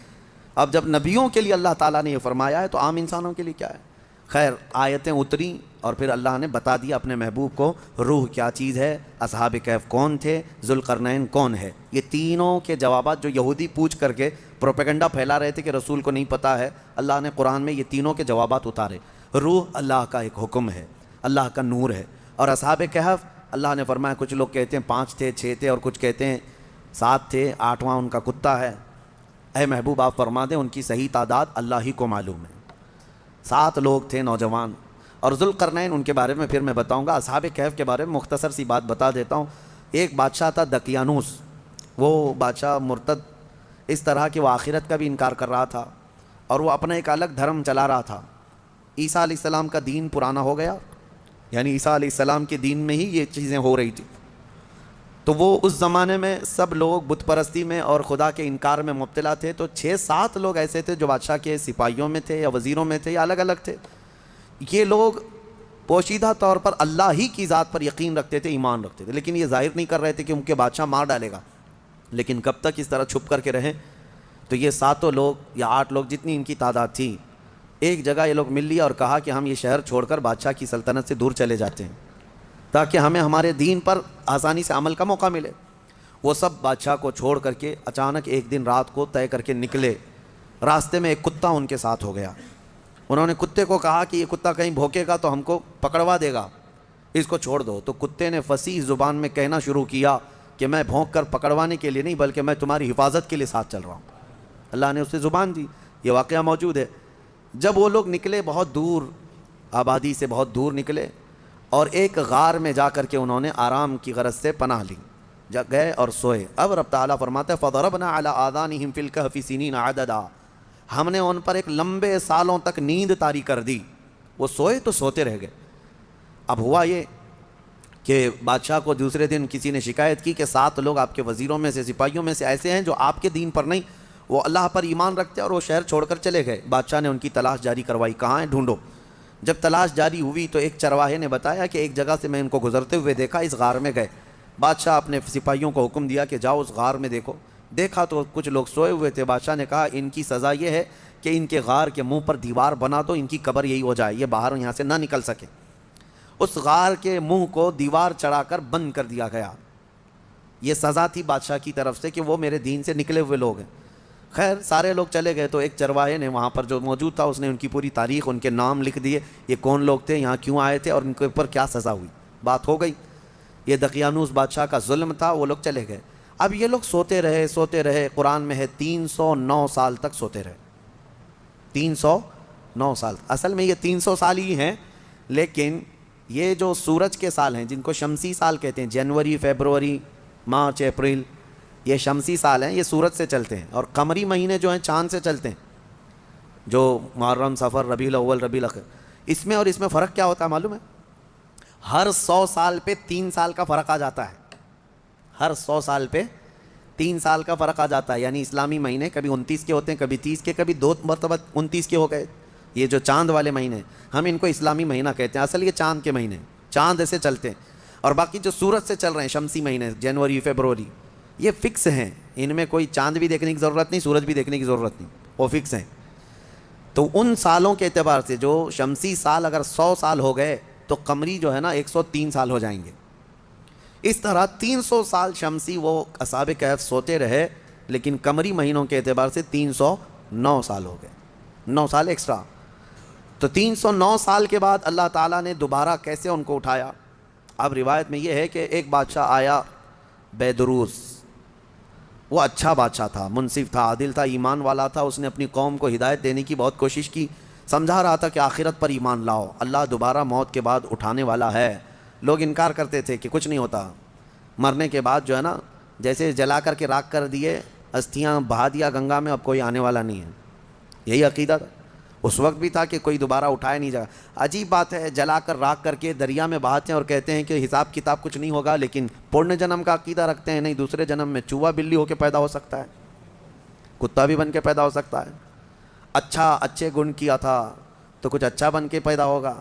اب جب نبیوں کے لیے اللہ تعالیٰ نے یہ فرمایا ہے تو عام انسانوں کے لیے کیا ہے. خیر آیتیں اتری اور پھر اللہ نے بتا دیا اپنے محبوب کو روح کیا چیز ہے، اصحاب کہف کون تھے، ذوالقرنین کون ہے۔ یہ تینوں کے جوابات جو یہودی پوچھ کر کے پروپیگنڈا پھیلا رہے تھے کہ رسول کو نہیں پتہ ہے، اللہ نے قرآن میں یہ تینوں کے جوابات اتارے۔ روح اللہ کا ایک حکم ہے، اللہ کا نور ہے، اور اصحاب کہف اللہ نے فرمایا کچھ لوگ کہتے ہیں 5 تھے 6 تھے اور کچھ کہتے ہیں 7 تھے، 8واں ان کا کتا ہے۔ اے محبوب آپ فرما دیں ان کی صحیح تعداد اللہ ہی کو معلوم ہے۔ 7 لوگ تھے نوجوان، اور ذوالقرنین ان کے بارے میں پھر میں بتاؤں گا۔ اصحاب کہف کے بارے میں مختصر سی بات بتا دیتا ہوں۔ ایک بادشاہ تھا دقیانوس، وہ بادشاہ مرتد اس طرح کہ وہ آخرت کا بھی انکار کر رہا تھا اور وہ اپنا ایک الگ دھرم چلا رہا تھا۔ عیسیٰ علیہ السلام کا دین پرانا ہو گیا، یعنی عیسیٰ علیہ السلام کے دین میں ہی یہ چیزیں ہو رہی تھی، تو وہ اس زمانے میں سب لوگ بت پرستی میں اور خدا کے انکار میں مبتلا تھے۔ تو 6-7 لوگ ایسے تھے جو بادشاہ کے سپاہیوں میں تھے یا وزیروں میں تھے یا الگ الگ تھے۔ یہ لوگ پوشیدہ طور پر اللہ ہی کی ذات پر یقین رکھتے تھے، ایمان رکھتے تھے، لیکن یہ ظاہر نہیں کر رہے تھے کہ ان کے بادشاہ مار ڈالے گا۔ لیکن کب تک اس طرح چھپ کر کے رہیں؟ تو یہ 7 لوگ یا 8 لوگ جتنی ان کی تعداد تھی، ایک جگہ یہ لوگ مل لیا اور کہا کہ ہم یہ شہر چھوڑ کر بادشاہ کی سلطنت سے دور چلے جاتے ہیں تاکہ ہمیں ہمارے دین پر آسانی سے عمل کا موقع ملے۔ وہ سب بادشاہ کو چھوڑ کر کے اچانک ایک دن رات کو طے کر کے نکلے۔ راستے میں ایک کتا ان کے ساتھ ہو گیا۔ انہوں نے کتے کو کہا کہ یہ کتا کہیں بھوکے گا تو ہم کو پکڑوا دے گا، اس کو چھوڑ دو۔ تو کتے نے فصیح زبان میں کہنا شروع کیا کہ میں بھونک کر پکڑوانے کے لیے نہیں بلکہ میں تمہاری حفاظت کے لیے ساتھ چل رہا ہوں۔ اللہ نے اسے زبان دی، یہ واقعہ موجود ہے۔ جب وہ لوگ نکلے بہت دور، آبادی سے بہت دور نکلے، اور ایک غار میں جا کر کے انہوں نے آرام کی غرض سے پناہ لی، گئے اور سوئے۔ اب رب تعالیٰ فرماتا ہے فَضَرَبْنَا عَلَىٰ آذَانِهِمْ فِي الْكَهْفِ سِنِينَ عَدَدًا، ہم نے ان پر ایک لمبے سالوں تک نیند طاری کر دی۔ وہ سوئے تو سوتے رہ گئے۔ اب ہوا یہ کہ بادشاہ کو دوسرے دن کسی نے شکایت کی کہ 7 لوگ آپ کے وزیروں میں سے، سپاہیوں میں سے ایسے ہیں جو آپ کے دین پر نہیں، وہ اللہ پر ایمان رکھتے اور وہ شہر چھوڑ کر چلے گئے۔ بادشاہ نے ان کی تلاش جاری کروائی، کہاں ہیں ڈھونڈو۔ جب تلاش جاری ہوئی تو ایک چرواہے نے بتایا کہ ایک جگہ سے میں ان کو گزرتے ہوئے دیکھا، اس غار میں گئے۔ بادشاہ اپنے سپاہیوں کو حکم دیا کہ جاؤ اس غار میں دیکھو۔ دیکھا تو کچھ لوگ سوئے ہوئے تھے۔ بادشاہ نے کہا ان کی سزا یہ ہے کہ ان کے غار کے منہ پر دیوار بنا دو، ان کی قبر یہی ہو جائے، یہ باہر یہاں سے نہ نکل سکے۔ اس غار کے منہ کو دیوار چڑھا کر بند کر دیا گیا۔ یہ سزا تھی بادشاہ کی طرف سے کہ وہ میرے دین سے نکلے ہوئے لوگ ہیں۔ خیر سارے لوگ چلے گئے تو ایک چرواہے نے وہاں پر جو موجود تھا اس نے ان کی پوری تاریخ، ان کے نام لکھ دیے، یہ کون لوگ تھے، یہاں کیوں آئے تھے اور ان کے اوپر کیا سزا ہوئی۔ بات ہو گئی۔ یہ دقیانوس بادشاہ کا ظلم تھا، وہ لوگ چلے گئے۔ اب یہ لوگ سوتے رہے، قرآن میں ہے 309 سال تک سوتے رہے۔ 309 سال، اصل میں یہ 300 سال ہی ہیں، لیکن یہ جو سورج کے سال ہیں جن کو شمسی سال کہتے ہیں، جنوری، فیبروری، مارچ، اپریل، یہ شمسی سال ہیں، یہ سورج سے چلتے ہیں، اور قمری مہینے جو ہیں چاند سے چلتے ہیں، جو محرم، صفر، ربیع الاول، ربیع الاخر۔ اس میں اور اس میں فرق کیا ہوتا ہے معلوم ہے؟ ہر 100 سال پہ 3 سال کا فرق آ جاتا ہے۔ ہر 100 سال پہ 3 سال کا فرق آ جاتا ہے، یعنی اسلامی مہینے کبھی 29 کے ہوتے ہیں، کبھی 30 کے، کبھی 2 مرتبہ 29 کے ہو گئے۔ یہ جو چاند والے مہینے ہم ان کو اسلامی مہینہ کہتے ہیں، اصل یہ چاند کے مہینے، چاند ایسے چلتے ہیں۔ اور باقی جو سورج سے چل رہے ہیں شمسی مہینے، جنوری، فیبروری، یہ فکس ہیں، ان میں کوئی چاند بھی دیکھنے کی ضرورت نہیں، سورج بھی دیکھنے کی ضرورت نہیں، وہ فکس ہیں۔ تو ان سالوں کے اعتبار سے جو شمسی سال اگر 100 سال ہو گئے تو قمری جو ہے نا 103 سال ہو جائیں گے۔ اس طرح 300 سال شمسی وہ اصحاب کہف سوتے رہے، لیکن قمری مہینوں کے اعتبار سے 309 سال ہو گئے، 9 سال ایکسٹرا۔ تو 309 سال کے بعد اللہ تعالیٰ نے دوبارہ کیسے ان کو اٹھایا؟ اب روایت میں یہ ہے کہ ایک بادشاہ آیا بیدروس، وہ اچھا بادشاہ تھا، منصف تھا، عادل تھا، ایمان والا تھا۔ اس نے اپنی قوم کو ہدایت دینے کی بہت کوشش کی، سمجھا رہا تھا کہ آخرت پر ایمان لاؤ، اللہ دوبارہ موت کے بعد اٹھانے والا ہے۔ لوگ انکار کرتے تھے کہ کچھ نہیں ہوتا، مرنے کے بعد جو ہے نا جیسے جلا کر کے راکھ کر دیے، استھیاں بہا دیا گنگا میں، اب کوئی آنے والا نہیں ہے۔ یہی عقیدہ تھا اس وقت بھی تھا کہ کوئی دوبارہ اٹھایا نہیں جائے گا۔ عجیب بات ہے، جلا کر راکھ کر کے دریا میں بہاتے ہیں اور کہتے ہیں کہ حساب کتاب کچھ نہیں ہوگا، لیکن پورن جنم کا عقیدہ رکھتے ہیں، نہیں دوسرے جنم میں چوہا بلی ہو کے پیدا ہو سکتا ہے، کتا بھی بن کے پیدا ہو سکتا ہے۔ اچھے گن کیا تھا تو کچھ اچھا بن کے پیدا ہوگا،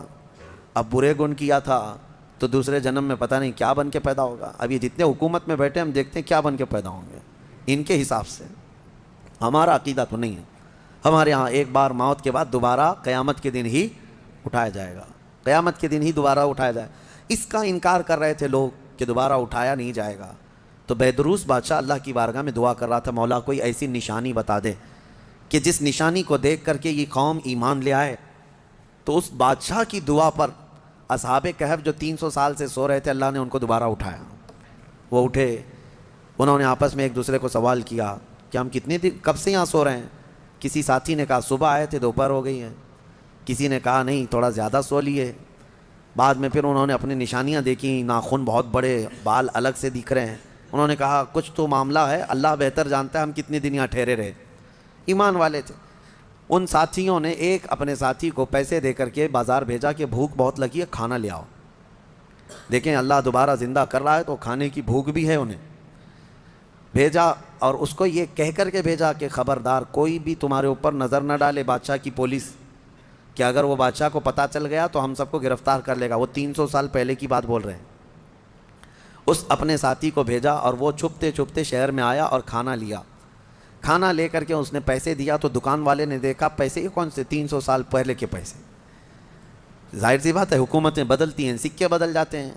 اب برے گن کیا تھا تو دوسرے جنم میں پتہ نہیں کیا بن کے پیدا ہوگا۔ اب یہ جتنے حکومت میں بیٹھے ہم دیکھتے ہیں کیا بن کے پیدا ہوں گے ان کے حساب سے۔ ہمارا عقیدہ تو نہیں ہے، ہمارے ہاں ایک بار موت کے بعد دوبارہ قیامت کے دن ہی اٹھایا جائے گا، قیامت کے دن ہی دوبارہ اٹھایا جائے. اس کا انکار کر رہے تھے لوگ کہ دوبارہ اٹھایا نہیں جائے گا. تو بہدروس بادشاہ اللہ کی بارگاہ میں دعا کر رہا تھا, مولا کوئی ایسی نشانی بتا دے کہ جس نشانی کو دیکھ کر کے یہ قوم ایمان لے آئے. تو اس بادشاہ کی دعا پر اصحاب کہف جو 300 سال سے سو رہے تھے, اللہ نے ان کو دوبارہ اٹھایا. وہ اٹھے, انہوں نے آپس میں ایک دوسرے کو سوال کیا کہ ہم کتنے دن کب سے یہاں سو رہے ہیں. کسی ساتھی نے کہا صبح آئے تھے دوپہر ہو گئی ہیں. کسی نے کہا نہیں تھوڑا زیادہ سو لیے. بعد میں پھر انہوں نے اپنی نشانیاں دیکھی, ناخن بہت بڑے, بال الگ سے دکھ رہے ہیں. انہوں نے کہا کچھ تو معاملہ ہے, اللہ بہتر جانتا ہے ہم کتنے دن یہاں ٹھہرے رہے. ایمان والے تھے. ان ساتھیوں نے ایک اپنے ساتھی کو پیسے دے کر کے بازار بھیجا کہ بھوک بہت لگی ہے, کھانا لے آؤ. دیکھیں اللہ دوبارہ زندہ کر رہا ہے تو کھانے کی بھوک بھی ہے. انہیں بھیجا اور اس کو یہ کہہ کر کے بھیجا کہ خبردار کوئی بھی تمہارے اوپر نظر نہ ڈالے بادشاہ کی پولیس, کہ اگر وہ بادشاہ کو پتہ چل گیا تو ہم سب کو گرفتار کر لے گا. وہ 300 سال پہلے کی بات بول رہے ہیں. اس اپنے ساتھی کو بھیجا اور وہ چھپتے چھپتے شہر میں آیا اور کھانا لیا. کھانا لے کر کے اس نے پیسے دیا تو دکان والے نے دیکھا پیسے یہ کون سے 300 سال پہلے کے پیسے. ظاہر سی بات ہے حکومتیں بدلتی ہیں, سکے بدل جاتے ہیں.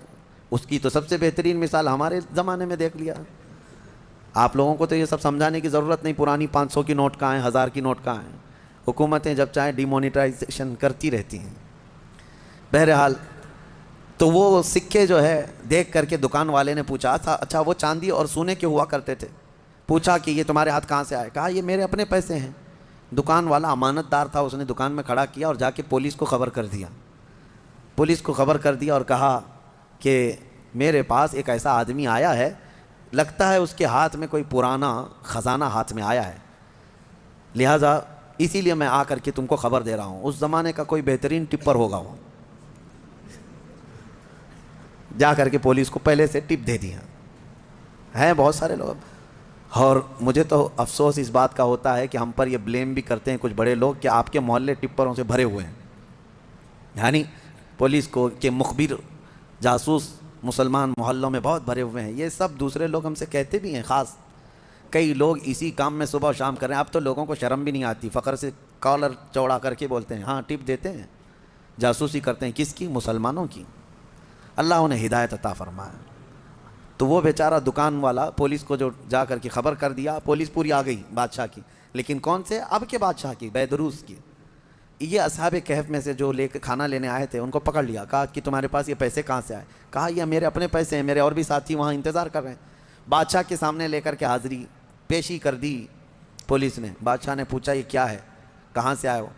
اس کی تو سب سے بہترین مثال ہمارے زمانے میں دیکھ لیا. آپ لوگوں کو تو یہ سب سمجھانے کی ضرورت نہیں, پرانی 500 کی نوٹ کہاں ہیں, 1000 کی نوٹ کہاں ہیں. حکومتیں جب چاہیں ڈی مونیٹائزیشن کرتی رہتی ہیں. بہرحال تو وہ سکے جو ہے دیکھ کر کے دکان والے نے پوچھا تھا اچھا وہ چاندی اور سونے کے ہوا کرتے تھے. پوچھا کہ یہ تمہارے ہاتھ کہاں سے آئے. کہا یہ میرے اپنے پیسے ہیں. دکان والا امانت دار تھا, اس نے دکان میں کھڑا کیا اور جا کے پولیس کو خبر کر دیا. پولیس کو خبر کر دیا اور کہا کہ میرے پاس ایک ایسا آدمی آیا ہے, لگتا ہے اس کے ہاتھ میں کوئی پرانا خزانہ ہاتھ میں آیا ہے, لہٰذا اسی لیے میں آ کر کے تم کو خبر دے رہا ہوں. اس زمانے کا کوئی بہترین ٹپر ہوگا وہ. جا کر کے پولیس کو پہلے سے ٹپ دے دیا. ہیں بہت سارے لوگ. اور مجھے تو افسوس اس بات کا ہوتا ہے کہ ہم پر یہ بلیم بھی کرتے ہیں کچھ بڑے لوگ کہ آپ کے محلے ٹپروں سے بھرے ہوئے ہیں. یعنی پولیس کو کہ مخبر جاسوس مسلمان محلوں میں بہت بھرے ہوئے ہیں. یہ سب دوسرے لوگ ہم سے کہتے بھی ہیں. خاص کئی لوگ اسی کام میں صبح و شام کر رہے ہیں. اب تو لوگوں کو شرم بھی نہیں آتی, فخر سے کالر چوڑا کر کے بولتے ہیں ہاں ٹپ دیتے ہیں. جاسوسی کرتے ہیں کس کی؟ مسلمانوں کی. اللہ انہیں ہدایت عطا فرمائے. تو وہ بیچارہ دکان والا پولیس کو جو جا کر کے خبر کر دیا, پولیس پوری آ گئی بادشاہ کی, لیکن کون سے؟ اب کے بادشاہ کی, بہدروس کی. یہ اصحاب کہف میں سے جو لے کے کھانا لینے آئے تھے ان کو پکڑ لیا. کہا کہ تمہارے پاس یہ پیسے کہاں سے آئے؟ کہا یہ میرے اپنے پیسے ہیں, میرے اور بھی ساتھی وہاں انتظار کر رہے ہیں. بادشاہ کے سامنے لے کر کے حاضری پیشی کر دی پولیس نے. بادشاہ نے پوچھا یہ کیا ہے, کہاں سے آئے ہو؟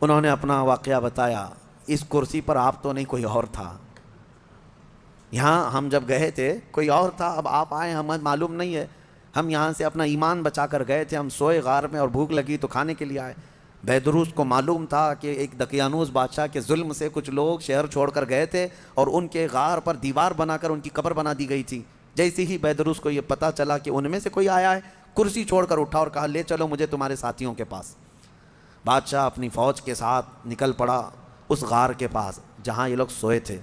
انہوں نے اپنا واقعہ بتایا. اس کرسی پر آپ تو نہیں, کوئی اور تھا. یہاں ہم جب گئے تھے کوئی اور تھا, اب آپ آئے ہمیں معلوم نہیں ہے. ہم یہاں سے اپنا ایمان بچا کر گئے تھے, ہم سوئے غار میں اور بھوک لگی تو کھانے کے لیے آئے. بہدروس کو معلوم تھا کہ ایک دقیانوس بادشاہ کے ظلم سے کچھ لوگ شہر چھوڑ کر گئے تھے اور ان کے غار پر دیوار بنا کر ان کی قبر بنا دی گئی تھی. جیسے ہی بہدروس کو یہ پتہ چلا کہ ان میں سے کوئی آیا ہے, کرسی چھوڑ کر اٹھا اور کہا لے چلو مجھے تمہارے ساتھیوں کے پاس. بادشاہ اپنی فوج کے ساتھ نکل پڑا اس غار کے پاس جہاں یہ لوگ سوئے تھے.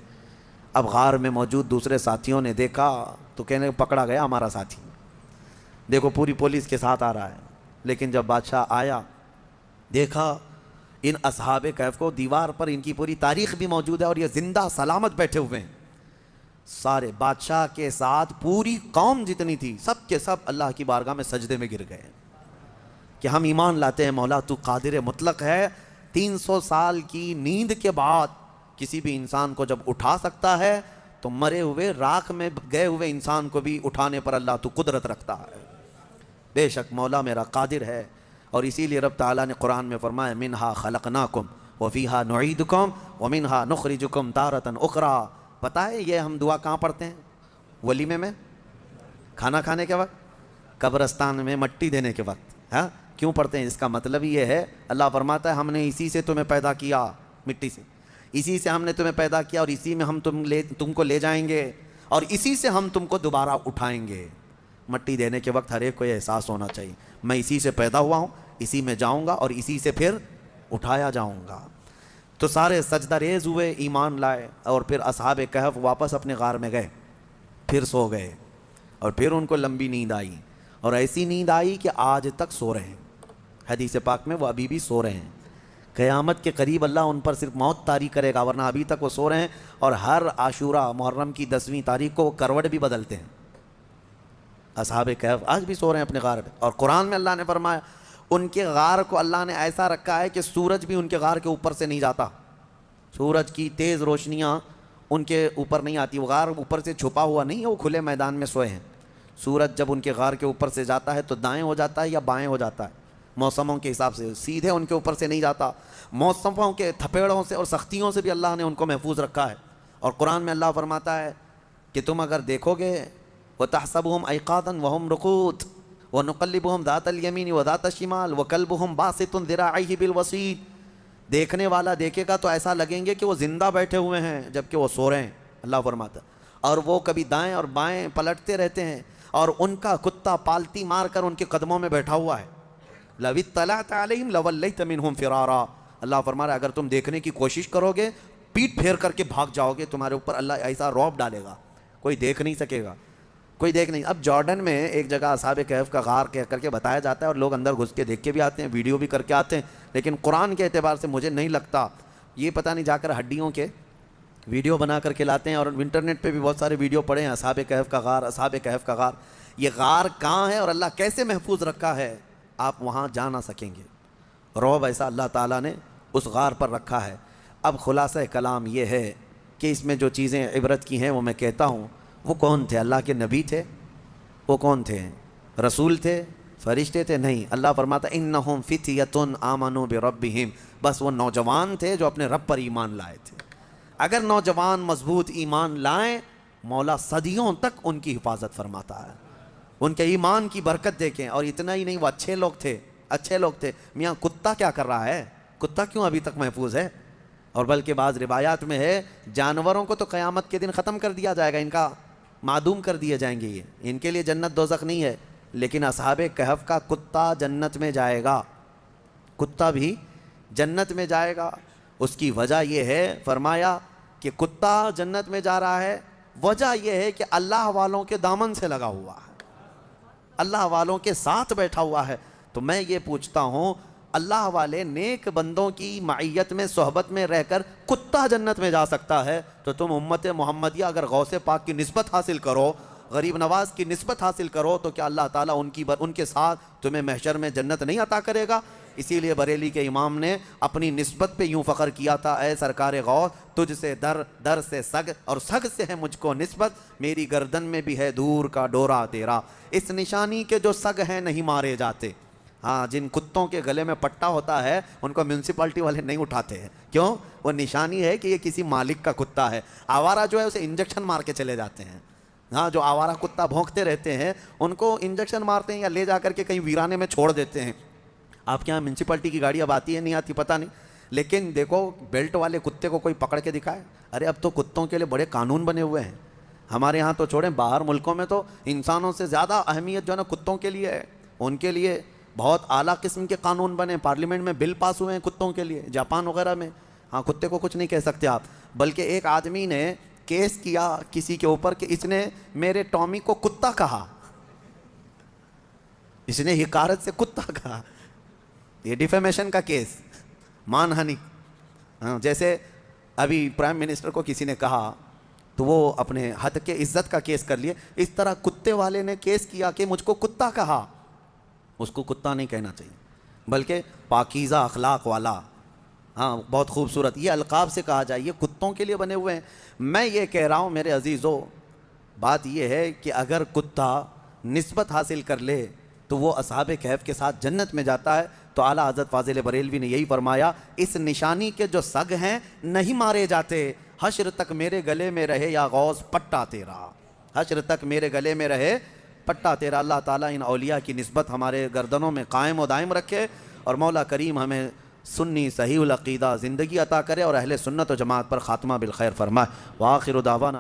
اب غار میں موجود دوسرے ساتھیوں نے دیکھا تو کہنے پکڑا گیا ہمارا ساتھی, دیکھو پوری پولیس کے ساتھ آ رہا ہے. لیکن جب بادشاہ آیا دیکھا ان اصحاب کہف کو, دیوار پر ان کی پوری تاریخ بھی موجود ہے اور یہ زندہ سلامت بیٹھے ہوئے ہیں. سارے بادشاہ کے ساتھ پوری قوم جتنی تھی سب کے سب اللہ کی بارگاہ میں سجدے میں گر گئے کہ ہم ایمان لاتے ہیں مولا تو قادر مطلق ہے. 300 سال کی نیند کے بعد کسی بھی انسان کو جب اٹھا سکتا ہے تو مرے ہوئے راکھ میں گئے ہوئے انسان کو بھی اٹھانے پر اللہ تو قدرت رکھتا ہے. بے شک مولا میرا قادر ہے. اور اسی لیے رب تعالیٰ نے قرآن میں فرمایا منہا خلقناکم وفیہا نعیدکم ومنہا نخرجکم تارۃ اخری. پتہ ہے یہ ہم دعا کہاں پڑھتے ہیں؟ ولیمے میں, کھانا کھانے کے وقت, قبرستان میں مٹی دینے کے وقت. ہاں کیوں پڑھتے ہیں؟ اس کا مطلب یہ ہے اللہ فرماتا ہے ہم نے اسی سے تمہیں پیدا کیا, مٹی سے, اسی سے ہم نے تمہیں پیدا کیا اور اسی میں ہم تم کو لے جائیں گے اور اسی سے ہم تم کو دوبارہ اٹھائیں گے. مٹی دینے کے وقت ہر ایک کو یہ احساس ہونا چاہیے میں اسی سے پیدا ہوا ہوں, اسی میں جاؤں گا اور اسی سے پھر اٹھایا جاؤں گا. تو سارے سجدہ ریز ہوئے, ایمان لائے اور پھر اصحاب کہف واپس اپنے غار میں گئے, پھر سو گئے اور پھر ان کو لمبی نیند آئی اور ایسی نیند آئی کہ آج تک سو رہے ہیں. حدیث پاک میں وہ ابھی بھی سو رہے ہیں. قیامت کے قریب اللہ ان پر صرف موت طاری کرے گا، ورنہ ابھی تک وہ سو رہے ہیں، اور ہر عاشورہ محرم کی 10ویں تاریخ کو وہ کروٹ بھی بدلتے ہیں۔ اصحاب کہف آج بھی سو رہے ہیں اپنے غار پہ، اور قرآن میں اللہ نے فرمایا ان کے غار کو اللہ نے ایسا رکھا ہے کہ سورج بھی ان کے غار کے اوپر سے نہیں جاتا، سورج کی تیز روشنیاں ان کے اوپر نہیں آتی، وہ غار اوپر سے چھپا ہوا نہیں ہے، وہ کھلے میدان میں سوئے ہیں۔ سورج جب ان کے غار کے اوپر سے جاتا ہے تو دائیں ہو جاتا ہے یا بائیں ہو جاتا ہے، موسموں کے حساب سے سیدھے ان کے اوپر سے نہیں جاتا، موسموں کے تھپیڑوں سے اور سختیوں سے بھی اللہ نے ان کو محفوظ رکھا ہے۔ اور قرآن میں اللہ فرماتا ہے کہ تم اگر دیکھو گے وَتَحْسَبُهُمْ أَيْقَاظًا وَهُمْ رُقُودٌ وَنُقَلِّبُهُمْ ذَاتَ الْيَمِينِ وَذَاتَ الشِّمَالِ وَكَلْبُهُمْ بَاسِطٌ ذِرَاعَيْهِ بِالْوَصِيدِ، دیکھنے والا دیکھے گا تو ایسا لگیں گے کہ وہ زندہ بیٹھے ہوئے ہیں جبکہ وہ سو رہے ہیں، اللہ فرماتا ہے، اور وہ کبھی دائیں اور بائیں پلٹتے رہتے ہیں، اور ان کا کتا پالتی مار کر ان کے قدموں میں بیٹھا ہوا ہے۔ لَوِ اطَّلَعْتَ عَلَيْهِمْ لَوَلَّيْتَ مِنْهُمْ فِرَارًا، اللہ فرما رہا ہے اگر تم دیکھنے کی کوشش کرو گے پیٹ پھیر کر کے بھاگ جاؤ گے، تمہارے اوپر اللہ ایسا رعب ڈالے گا کوئی دیکھ نہیں سکے گا، کوئی دیکھ نہیں۔ اب جارڈن میں ایک جگہ اصحاب کہف کا غار کہہ کر کے بتایا جاتا ہے، اور لوگ اندر گھس کے دیکھ کے بھی آتے ہیں، ویڈیو بھی کر کے آتے ہیں، لیکن قرآن کے اعتبار سے مجھے نہیں لگتا، یہ پتہ نہیں جا کر ہڈیوں کے ویڈیو بنا کر کے لاتے ہیں، اور انٹرنیٹ پہ بھی بہت سارے ویڈیو پڑے ہیں اصحاب کہف کا غار، اصحاب کہف کا غار، یہ غار کہاں ہے اور اللہ کیسے محفوظ رکھا ہے آپ وہاں جا نہ سکیں گے، رعب ایسا اللہ تعالیٰ نے اس غار پر رکھا ہے۔ اب خلاصہ کلام یہ ہے کہ اس میں جو چیزیں عبرت کی ہیں وہ میں کہتا ہوں، وہ کون تھے؟ اللہ کے نبی تھے؟ وہ کون تھے؟ رسول تھے؟ فرشتے تھے؟ نہیں، اللہ فرماتا انہم فتیۃ آمنوا بربہم، بس وہ نوجوان تھے جو اپنے رب پر ایمان لائے تھے۔ اگر نوجوان مضبوط ایمان لائیں مولا صدیوں تک ان کی حفاظت فرماتا ہے، ان کے ایمان کی برکت دیکھیں۔ اور اتنا ہی نہیں، وہ اچھے لوگ تھے، اچھے لوگ تھے۔ میاں کتا کیا کر رہا ہے؟ کتا کیوں ابھی تک محفوظ ہے؟ اور بلکہ بعض روایات میں ہے جانوروں کو تو قیامت کے دن ختم کر دیا جائے گا، ان کا معدوم کر دیے جائیں گے، یہ ان کے لیے جنت دوزخ نہیں ہے، لیکن اصحاب کہف کا کتا جنت میں جائے گا، کتا بھی جنت میں جائے گا۔ اس کی وجہ یہ ہے، فرمایا کہ کتا جنت میں جا رہا ہے، وجہ یہ ہے کہ اللہ والوں کے دامن سے لگا ہوا ہے، اللہ والوں کے ساتھ بیٹھا ہوا ہے۔ تو میں یہ پوچھتا ہوں، اللہ والے نیک بندوں کی معیت میں صحبت میں رہ کر کتا جنت میں جا سکتا ہے، تو تم امت محمدیہ اگر غوث پاک کی نسبت حاصل کرو، غریب نواز کی نسبت حاصل کرو، تو کیا اللہ تعالیٰ ان کے ساتھ تمہیں محشر میں جنت نہیں عطا کرے گا؟ اسی لیے بریلی کے امام نے اپنی نسبت پہ یوں فخر کیا تھا، اے سرکار غوث تجھ سے در، در سے سگ، اور سگ سے ہے مجھ کو نسبت، میری گردن میں بھی ہے دور کا ڈورا تیرا، اس نشانی کے جو سگ ہیں نہیں مارے جاتے۔ ہاں، جن کتوں کے گلے میں پٹا ہوتا ہے ان کو میونسپلٹی والے نہیں اٹھاتے ہیں، کیوں؟ وہ نشانی ہے کہ یہ کسی مالک کا کتا ہے۔ آوارہ جو ہے اسے انجیکشن مار کے چلے جاتے ہیں، ہاں، جو آوارہ کتا بھونکتے رہتے ہیں ان کو انجیکشن مارتے ہیں یا لے جا کر کے کہیں ویرانے میں چھوڑ دیتے ہیں۔ آپ کے یہاں میونسپلٹی کی گاڑی اب آتی ہے نہیں آتی پتہ نہیں، لیکن دیکھو بیلٹ والے کتے کو کوئی پکڑ کے دکھائے، ارے اب تو کتوں کے لیے بڑے قانون بنے ہوئے ہیں، ہمارے یہاں تو چھوڑیں، باہر ملکوں میں تو انسانوں سے زیادہ اہمیت جو ہے نا کتوں کے لیے ہے، ان کے لیے بہت اعلیٰ قسم کے قانون بنے، پارلیمنٹ میں بل پاس ہوئے ہیں کتوں کے لیے، جاپان وغیرہ میں۔ ہاں، کتے کو کچھ نہیں کہہ سکتے آپ، بلکہ ایک آدمی نے کیس کیا کسی کے اوپر کہ اس نے میرے ٹامی کو کتا کہا، اس نے حقارت سے کتا کہا، یہ ڈیفیمیشن کا کیس، مان ہانی۔ ہاں، جیسے ابھی پرائم منسٹر کو کسی نے کہا تو وہ اپنے حد کے عزت کا کیس کر لیے، اس طرح کتے والے نے کیس کیا کہ مجھ کو کتا کہا، اس کو کتا نہیں کہنا چاہیے بلکہ پاکیزہ اخلاق والا، ہاں، بہت خوبصورت، یہ القاب سے کہا جائے، یہ کتوں کے لیے بنے ہوئے ہیں۔ میں یہ کہہ رہا ہوں میرے عزیزو، بات یہ ہے کہ اگر کتا نسبت حاصل کر لے تو وہ اصحاب کہف کے ساتھ جنت میں جاتا ہے۔ تو اعلیٰ حضرت فاضل بریلوی نے یہی فرمایا، اس نشانی کے جو سگ ہیں نہیں مارے جاتے، حشر تک میرے گلے میں رہے یا غوث پٹا تیرا، حشر تک میرے گلے میں رہے پٹا تیرا۔ اللہ تعالیٰ ان اولیاء کی نسبت ہمارے گردنوں میں قائم و دائم رکھے، اور مولا کریم ہمیں سنی صحیح العقیدہ زندگی عطا کرے، اور اہل سنت و جماعت پر خاتمہ بالخیر فرمائے۔ وآخر دعوانا